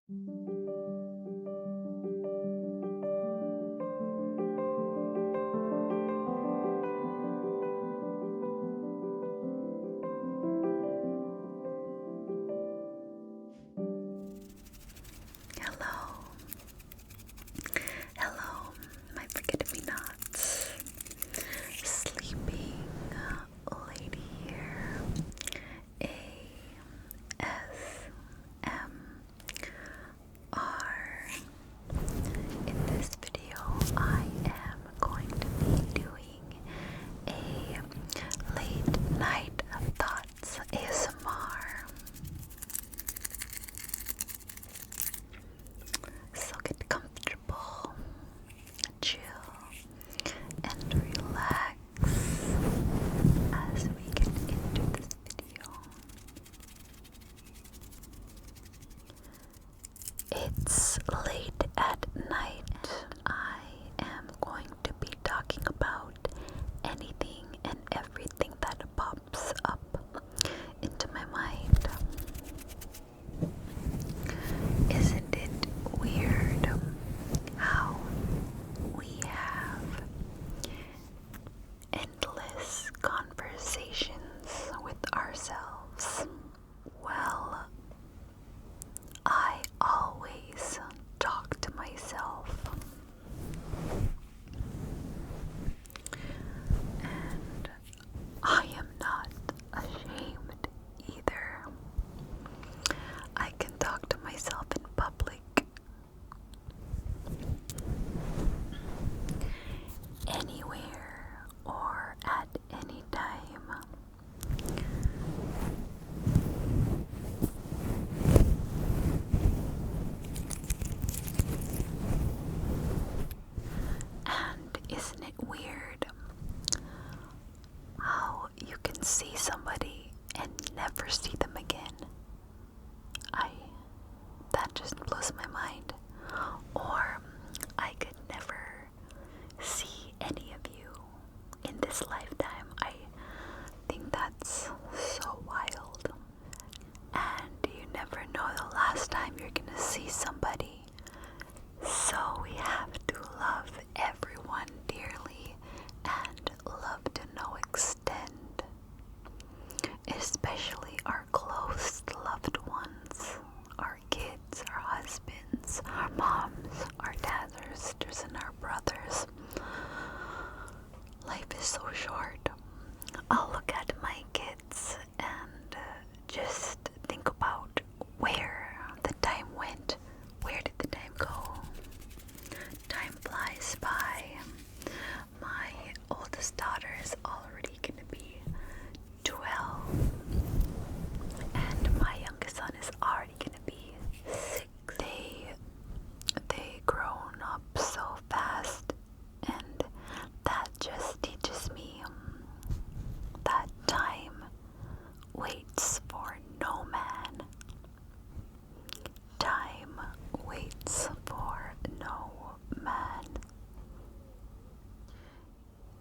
Hello, hello, my forget-me-nots, sleeping lady here, ASMR. In this video, I am going to be doing a late night thoughts ASMR. So get comfortable, chill, and relax as we get into this video. It's late at night. I am going to be talking about anything and everything that pops up into my mind. Isn't it weird how we have endless conversations with ourselves? Well, I always talk to myself. And I am not ashamed either. I can talk to myself in public, anywhere or at any time. And isn't it weird how you can see somebody and never see them again? That just blows my mind. Or I could never see any of you in this lifetime. I think that's so wild. And you never know the last time you're gonna see somebody. So we have to love everyone dearly and love to no extent, especially our close loved ones, our kids, our husbands, our moms, our dads, our sisters, and our brothers. Life is so short. I'll look at my kids and just think about where the time went. Where did the time go? Time flies by. My oldest daughter is already gonna be 12, and my youngest son is already gonna be 6. They grown up so fast, and that just teaches me that time waits for no man. Time waits for no man.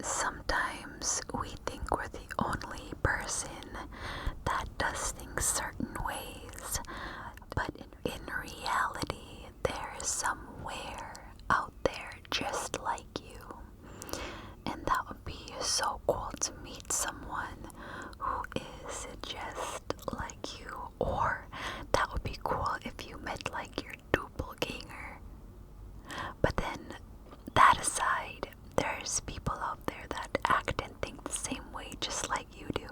Sometimes we think we're the only person that does things certain ways, but in reality, there is somewhere out there just like you. And that would be so cool to meet someone who is just like you. Or that would be cool if you met like your doppelganger. But then, that aside, there's people out there that act and think the same way just like you do.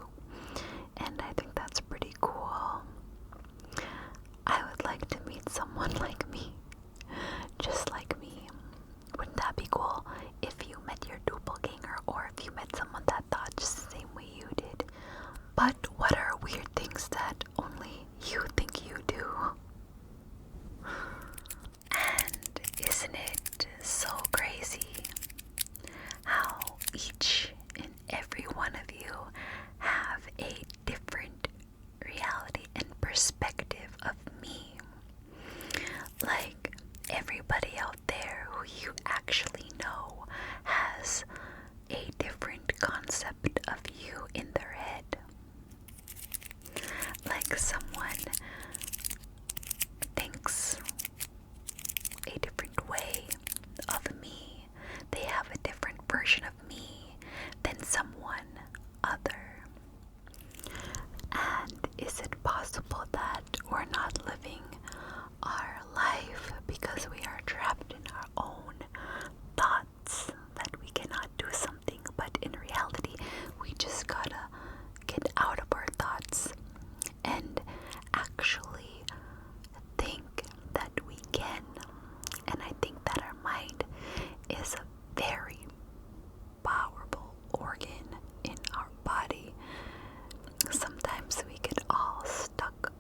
And I think that's pretty cool. I would like to meet someone like me, just like me. Wouldn't that be cool if you met your doppelganger, or if you met someone that thought just the same way you did? But what are weird things that only you think you do? And isn't it so crazy how each and every one of you have a different reality and perspective of me? Like, everybody out there who you actually know has a different concept of you in their head. Like, someone thinks way of me. They have a different version of me than someone other. And is it possible that we're not living our life because we are trapped in our own thoughts, that we cannot do something, but in reality, we just gotta get out of our thoughts and actually think that we can. And I think that our mind is a very powerful organ in our body. Sometimes we get all stuck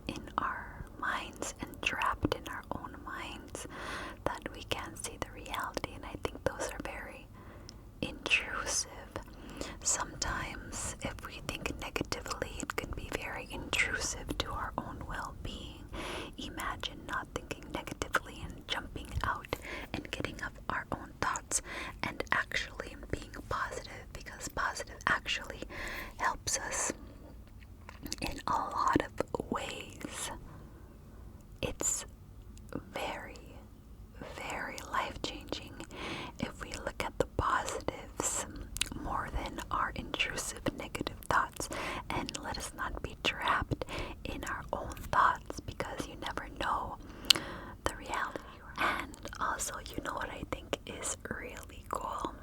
in our minds and trapped in our own minds that we can't see the reality, and I think those are very intrusive. Sometimes if we think negatively, it can be very intrusive to our own well-being. Imagine not thinking negatively and jumping out and getting up our own thoughts and actually being positive, because positive actually helps us in a lot of ways. It's very, very life-changing if we look at the positives more than our intrusive negative thoughts, and let us not be trapped in our own thoughts, because you never know the reality. And also, you know what I think is really cool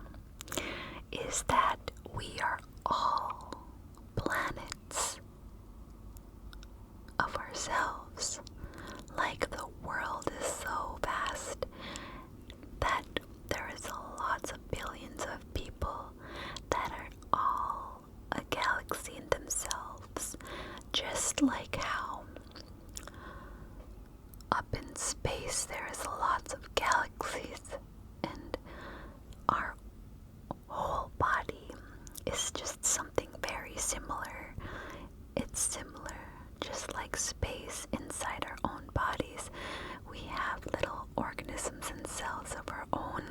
is that we are all planets of ourselves. Like, the world is so vast that there is lots of billions of people that are all a galaxy in themselves. Just like how up in space there is lots of galaxies, and our whole body is just something very similar. It's similar, just like space inside our own bodies. We have little organisms and cells of our own,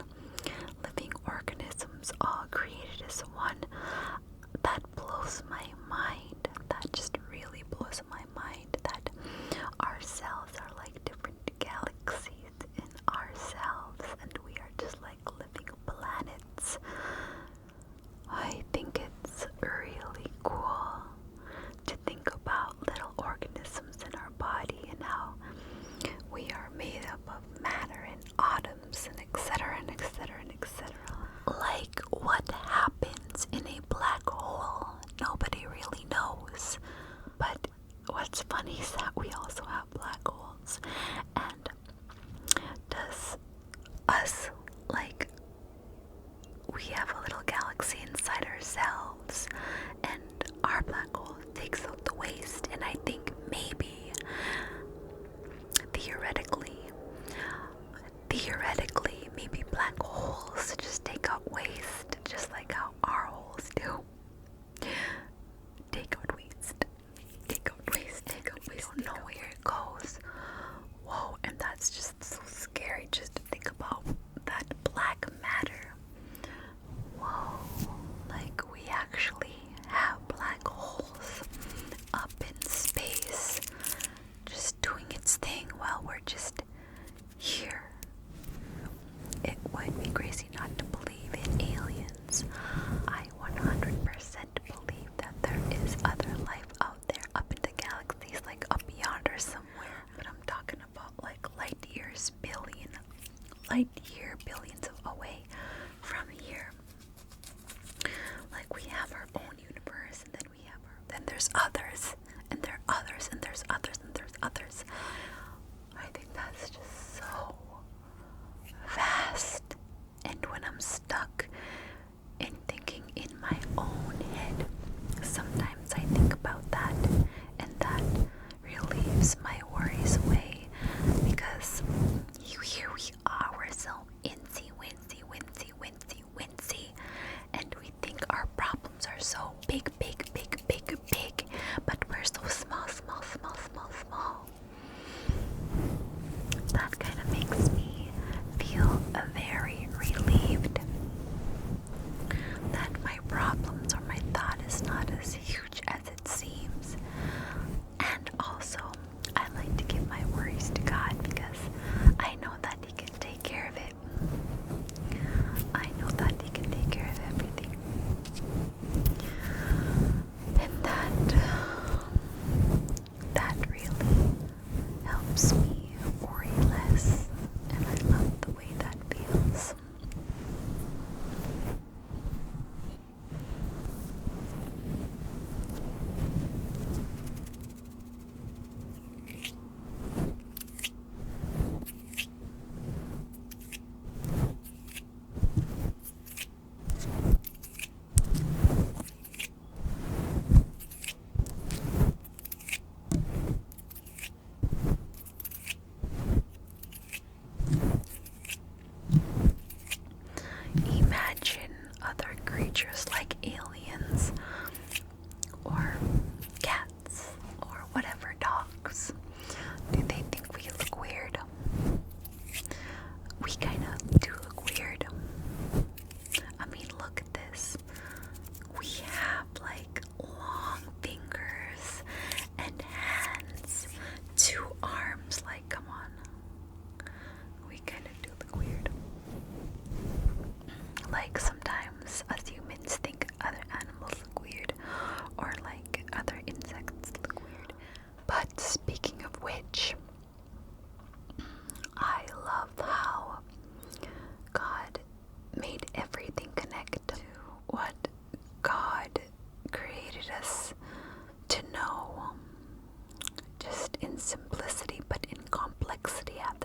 living organisms, all created as one. That blows my mind. That just really blows my mind, that our cells are like different galaxies in ourselves, and we are just like living planets. I think it's really cool to think about little organisms in our body and how we are made up of matter and atoms and etc. and etc. and etc. Like, what happens in a black hole, nobody really knows. But what's funny is that we also have black holes. And does us, like, we have a little galaxy inside ourselves, and our black hole takes out the waste, and I think maybe theoretically maybe black holes just take out waste, just like how our holes do. Take out waste, take out waste, take out waste. We don't know where it goes. Whoa, and that's just so scary just to think about that black matter. Whoa, like, we actually have black holes up in space, just doing its thing while we're just here. It would be crazy not to believe in aliens. I 100% believe that there is other life out there, up in the galaxies, like up yonder somewhere. But I'm talking about like light years billions of away from here. Like, we have our own universe, and then there's others, and there are others, and there's others, and there's others. I think that's just so vast. And when I'm stuck in thinking in my own head, sometimes I think about that, and that relieves my worries away, because here we are, we're so incy, wincy, and we think our problems are so big, but we're so small.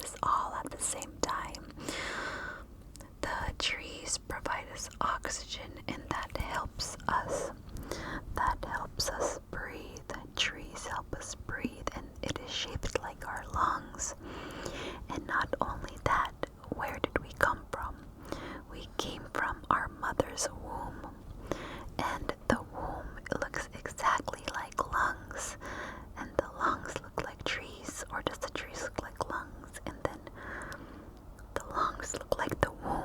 this all at the same time. The trees provide us oxygen, and that helps us. That helps us breathe. Trees help us breathe, and it is shaped like our lungs. And not only that, where did we come from? We came from our mother's womb, and the womb looks exactly like lungs, and the lungs look like trees, or does the trees look like lungs, and then the lungs look like the womb?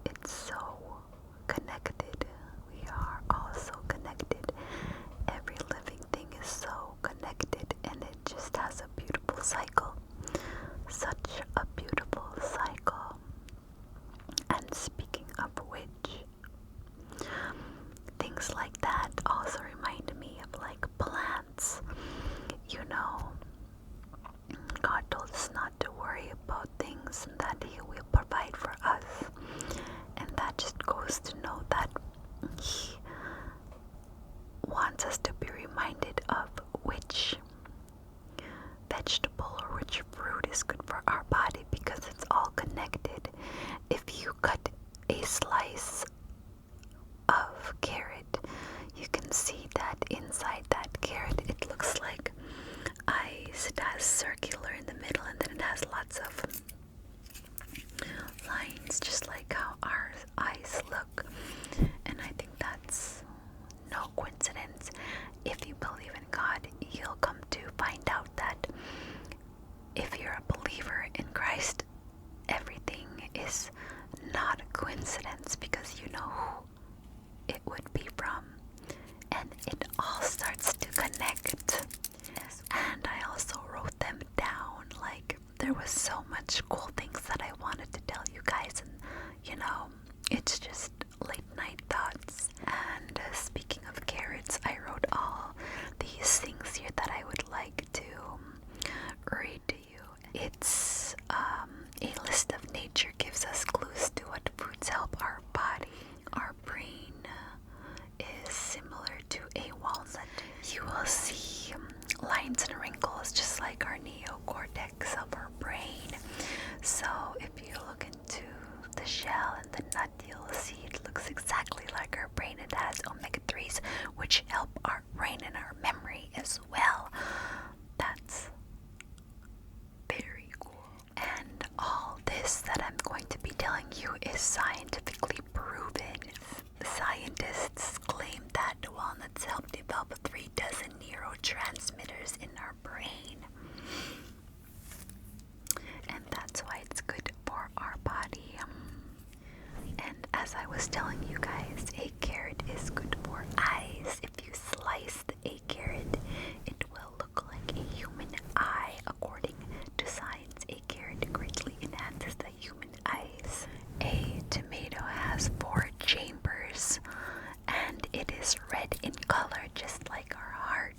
It's so connected. We are all so connected. Every living thing is so connected, and it just has a beautiful cycle. Such a beautiful cycle. And speaking of which, things like that also remind me of like plants. You know, God told us not to worry about things and that He will provide for us. And that just goes to know that He wants us to be reminded of which vegetable or which fruit is good for our body, because it's all connected. If you cut a slice of carrot, you can see that inside that carrot it looks like ice. It has circular in the middle, and then it has lots of lines, just like how our eyes look. And I think that's no coincidence. If you believe in God, you'll come to find out that if you're a believer in Christ, everything is not a coincidence, because you know who it would be from, and it all starts to connect. And I also wrote them down. Like, there was so much cool things that I wanted to tell you guys, and you know, it's just late night thoughts. And speaking of carrots, I wrote all these things here that I would like to read to you. It's a list of nature gives us clues to what foods help our body. Our brain is similar to a walnut. You will see lines and wrinkles just like our neocortex of our brain. So if you look into the shell and the nut, you'll see it looks exactly like our brain. It has omega-3s, which help our brain and our memory as well. That's very cool. And all this that I'm going to be telling you is scientifically proven. Scientists claim that walnuts help develop 36 neurotransmitters in our brain. And that's why it's good for our body. And as I was telling you guys, a carrot is good for eyes. If you slice a carrot, it will look like a human eye. According to science, a carrot greatly enhances the human eyes. A tomato has 4 chambers, and it is red in color, just like our heart.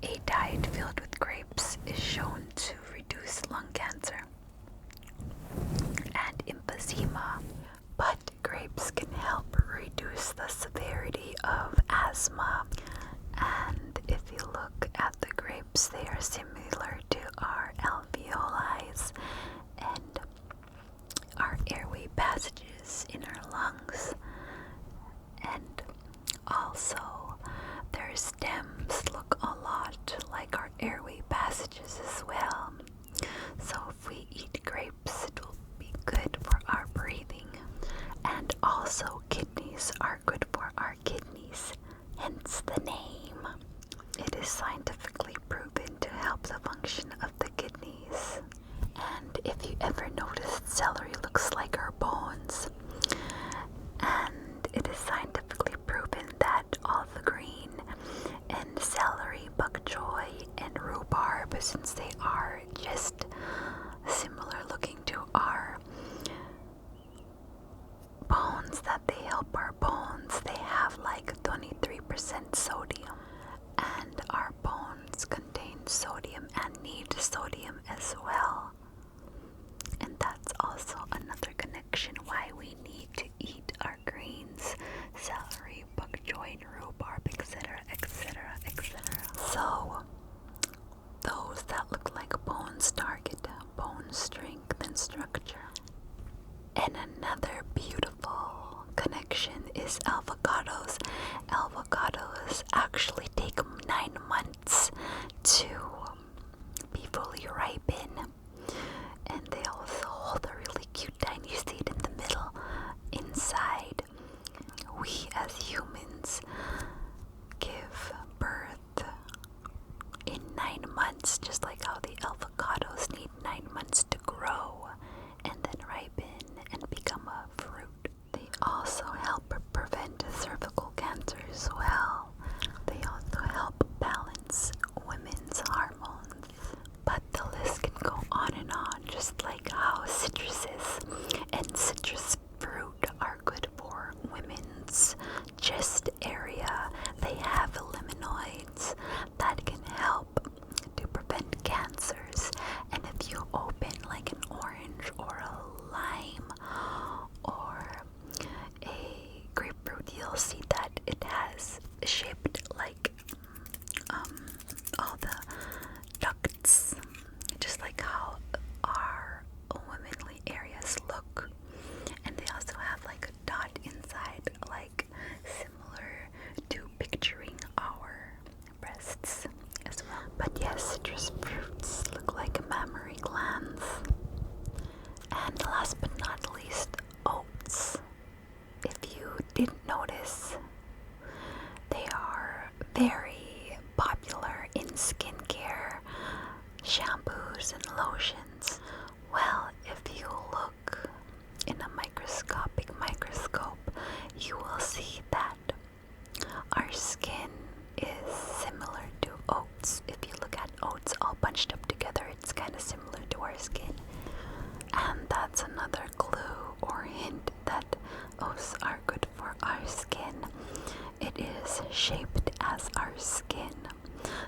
A diet filled with grapes is shown to reduce lung cancer and emphysema, but grapes can help reduce the severity of asthma. And if you look at the grapes, they are similar to our alveoli and our airway passages in our lungs. And also, their stems look a lot like our airway passages as well. So if we eat grapes, it will be good for our breathing. And also, kidneys are good for our kidneys, hence the name. It is scientifically proven to help the function of the kidneys. And if you ever noticed, celery looks like our bones. And it is scientifically proven that all the green and celery, bok choy, and rhubarb, since they are just similar looking to our bones, that they help our bones. They have like 23% sodium, and our bones contain sodium and need sodium as well. And that's also another connection why we need to eat our greens, celery, bok choy, and rhubarb, etc., etc., etc. So, those that look like bones target bone strength and structure. And another beautiful connection is avocados. Avocados actually take 9 months to be fully ripen, and they also hold a really cute tiny seed in the middle inside. We as humans give birth in 9 months, just like how the avocados need 9 months to grow and then ripen and become a fruit. They also help prevent cervical cancer as well. They also help balance women's hormones. But the list can go on and on, just like how citruses and citrus fruit are good for women's chest area. They have liminoids that can help to prevent cancers. And if you open like an orange or a lime or a grapefruit, you'll see that it has shaped like all the ducts, just like how our womanly areas look. And they also have like a dot inside, like similar to picturing our breasts as well. But yes, citrus fruits look like mammary glands. And last but not least, oats. If you didn't notice, they are very popular in skincare, shampoos and lotions. Well, if you look in a microscope, you will see that our skin is similar to oats. If you look at oats all bunched up together, it's kind of similar to our skin. And that's another clue or hint that oats are good for our skin. It is shaped as our skin.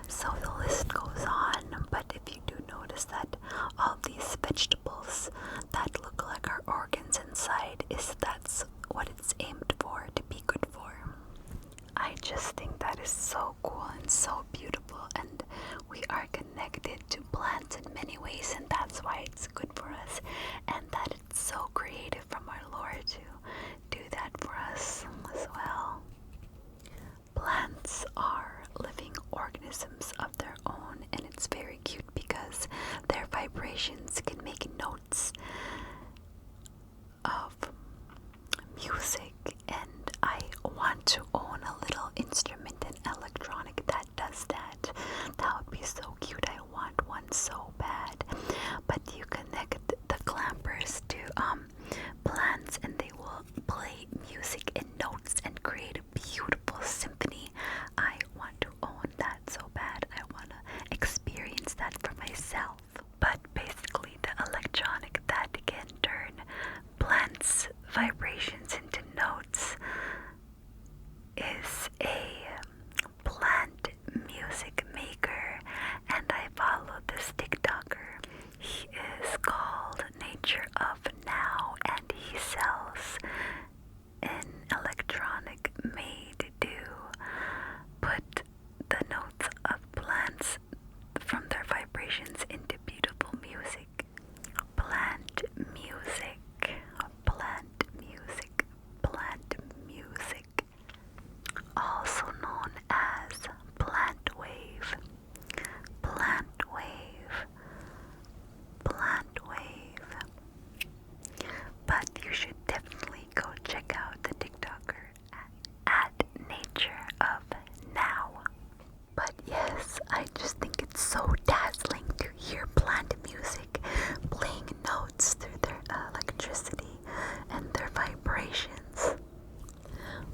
So the list goes on, but if you do notice that all these vegetables that look like our organs inside, that's what it's aimed for, to be good for. I just think that is so cool and so beautiful, and we are connected to plants in many ways, and that's why it's good for us, and that it's so creative from our Lord to do that for us as well. Plants are living organisms of their own, and it's very cute because their vibrations can make notes of music, and I want to own a little instrument and electronic that does that. That would be so cute. I want one so bad. But you connect the clampers to plants, and they will play music and notes and create a beautiful symphony. I want to own that so bad. I want to experience that for myself. But basically, the electronic that can turn plants' vibrations into notes is a plant music maker, and I follow this TikToker. He is called Nature of Now, and he sells an electronic made to put the notes of plants from their vibrations into beautiful music. Plant music, plant music, plant music. Also known as plant wave, plant wave, plant wave. But you should definitely go check out the TikToker at Nature of Now. But yes, I just think it's so dazzling to hear plant music playing notes through their electricity and their vibrations.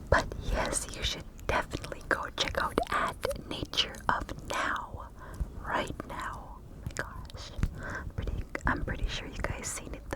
But yes, you should definitely go check out at Nature of Now right now. Oh my gosh, I'm pretty sure you guys seen it